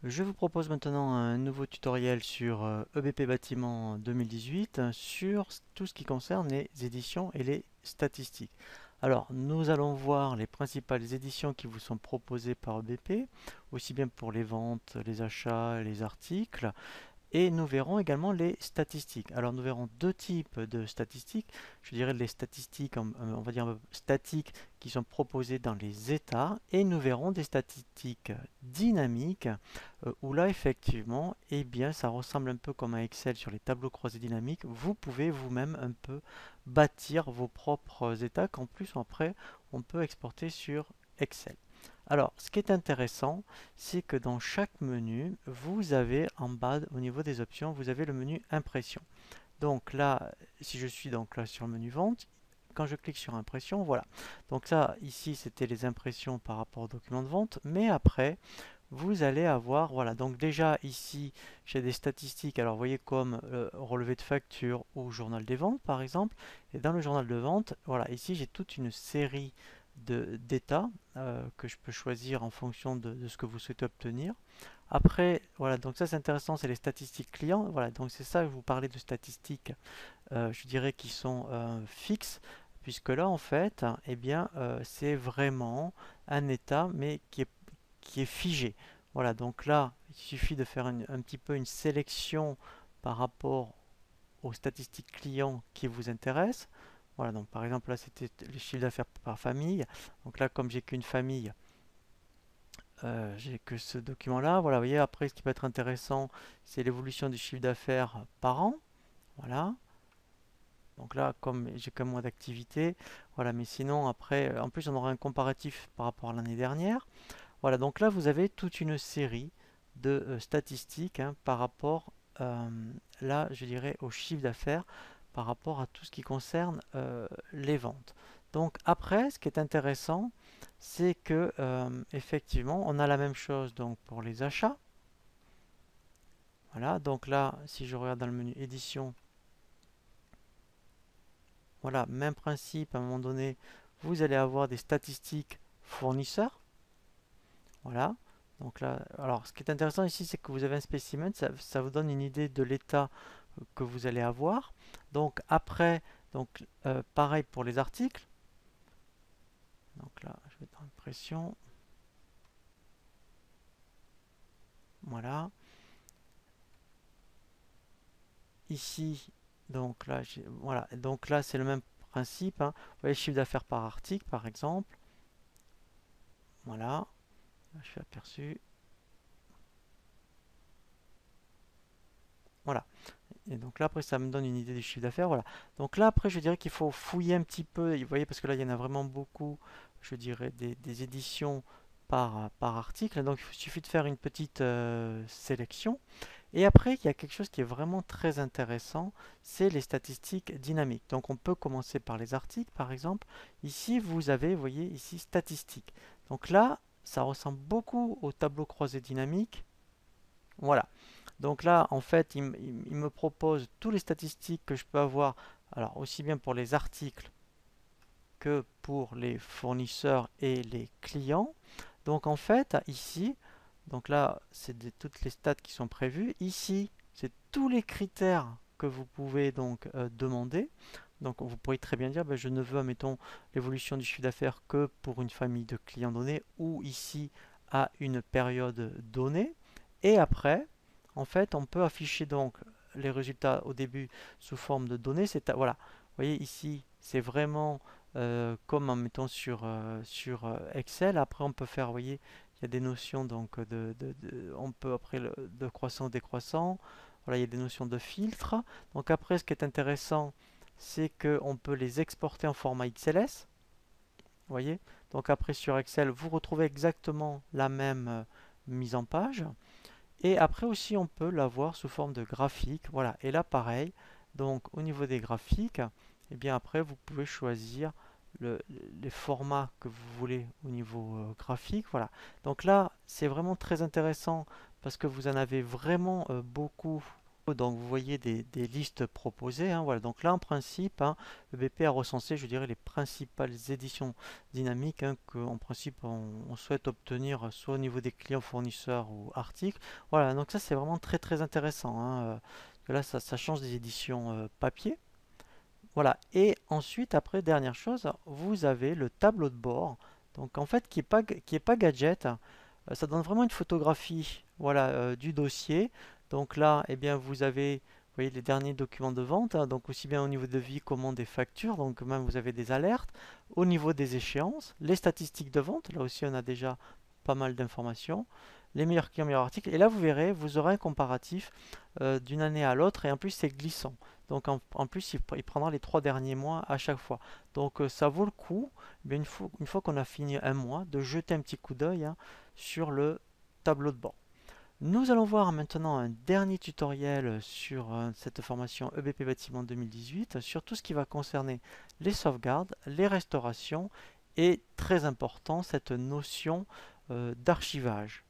Je vous propose maintenant un nouveau tutoriel sur EBP Bâtiment 2018 sur tout ce qui concerne les éditions et les statistiques. Alors, nous allons voir les principales éditions qui vous sont proposées par EBP, aussi bien pour les ventes, les achats, les articles, et nous verrons également les statistiques. Alors nous verrons deux types de statistiques. Je dirais les statistiques, on va dire statiques, qui sont proposées dans les états. Et nous verrons des statistiques dynamiques, où là effectivement, eh bien, ça ressemble un peu comme un Excel sur les tableaux croisés dynamiques. Vous pouvez vous-même un peu bâtir vos propres états qu'en plus après on peut exporter sur Excel. Alors, ce qui est intéressant, c'est que dans chaque menu, vous avez en bas, au niveau des options, vous avez le menu impression. Donc là, si je suis donc là sur le menu vente, quand je clique sur impression, voilà. Donc ça, ici, c'était les impressions par rapport au document de vente, mais après, vous allez avoir, voilà, donc déjà ici, j'ai des statistiques, alors vous voyez comme relevé de facture ou journal des ventes par exemple, et dans le journal de vente, voilà, ici j'ai toute une série d'états que je peux choisir en fonction de ce que vous souhaitez obtenir. Après, voilà, donc ça c'est intéressant, c'est les statistiques clients, voilà, donc c'est ça que je vous parlais de statistiques, je dirais qui sont fixes, puisque là en fait, eh bien, c'est vraiment un état, mais qui est figé. Voilà, donc là, il suffit de faire un petit peu une sélection par rapport aux statistiques clients qui vous intéressent. Voilà, donc par exemple là c'était les chiffres d'affaires par famille. Donc là, comme j'ai qu'une famille, j'ai que ce document-là. Voilà, vous voyez, après ce qui peut être intéressant, c'est l'évolution du chiffre d'affaires par an. Voilà. Donc là, comme j'ai qu'un mois d'activité, voilà, mais sinon après, en plus on aura un comparatif par rapport à l'année dernière. Voilà, donc là vous avez toute une série de statistiques hein, par rapport, euh, là je dirais, au chiffre d'affaires, par rapport à tout ce qui concerne les ventes. Donc après, ce qui est intéressant, c'est que effectivement, on a la même chose donc pour les achats. Voilà, donc là, si je regarde dans le menu édition, voilà, même principe, à un moment donné, vous allez avoir des statistiques fournisseurs. Voilà. Donc là, alors ce qui est intéressant ici, c'est que vous avez un spécimen, ça vous donne une idée de l'état que vous allez avoir. Donc après, donc pareil pour les articles. Donc là, je vais dans impression. Voilà. Ici, donc là, voilà. Donc là, c'est le même principe. Hein. Vous voyez, chiffre d'affaires par article, par exemple. Voilà. Là, je suis aperçu. Voilà. Et donc là, après, ça me donne une idée du chiffre d'affaires. Voilà. Donc là, après, je dirais qu'il faut fouiller un petit peu. Vous voyez, parce que là, il y en a vraiment beaucoup, je dirais, des éditions par article. Donc, il suffit de faire une petite sélection. Et après, il y a quelque chose qui est vraiment très intéressant, c'est les statistiques dynamiques. Donc, on peut commencer par les articles, par exemple. Ici, vous avez, vous voyez, ici, statistiques. Donc là, ça ressemble beaucoup au tableau croisé dynamique. Voilà. Donc là, en fait, il me propose tous les statistiques que je peux avoir, alors aussi bien pour les articles que pour les fournisseurs et les clients. Donc en fait, ici, donc là, c'est toutes les stats qui sont prévues. Ici, c'est tous les critères que vous pouvez donc demander. Donc vous pourriez très bien dire, ben, je ne veux, mettons, l'évolution du chiffre d'affaires que pour une famille de clients donnés ou ici à une période donnée. Et après, en fait, on peut afficher donc les résultats au début sous forme de données. Voilà, vous voyez ici, c'est vraiment comme en mettant sur Excel. Après, on peut faire, vous voyez, il y a des notions donc on peut après de croissant, décroissant. Voilà, il y a des notions de filtre. Donc après, ce qui est intéressant, c'est qu'on peut les exporter en format XLS. Vous voyez? Donc après sur Excel, vous retrouvez exactement la même mise en page. Et après aussi, on peut l'avoir sous forme de graphique. Voilà. Et là, pareil. Donc, au niveau des graphiques, et bien après, vous pouvez choisir les formats que vous voulez au niveau graphique. Voilà. Donc là, c'est vraiment très intéressant parce que vous en avez vraiment beaucoup Donc vous voyez des listes proposées, hein, voilà. Donc là en principe, hein, EBP a recensé, je dirais, les principales éditions dynamiques, hein, qu'en principe on souhaite obtenir soit au niveau des clients fournisseurs ou articles. Voilà, donc ça c'est vraiment très très intéressant, hein, que là ça change des éditions papier. Voilà, et ensuite, après, dernière chose, vous avez le tableau de bord, donc en fait qui est pas gadget. Ça donne vraiment une photographie, voilà, du dossier. Donc là, eh bien, vous avez, vous voyez, les derniers documents de vente, hein, donc aussi bien au niveau de devis, commande des factures, donc même vous avez des alertes. Au niveau des échéances, les statistiques de vente, là aussi on a déjà pas mal d'informations. Les meilleurs clients, meilleurs articles. Et là, vous verrez, vous aurez un comparatif d'une année à l'autre, et en plus c'est glissant. Donc en plus, il prendra les 3 derniers mois à chaque fois. Donc ça vaut le coup, eh bien, une fois qu'on a fini un mois, de jeter un petit coup d'œil, hein, sur le tableau de bord. Nous allons voir maintenant un dernier tutoriel sur cette formation EBP Bâtiment 2018, sur tout ce qui va concerner les sauvegardes, les restaurations et, très important, cette notion d'archivage.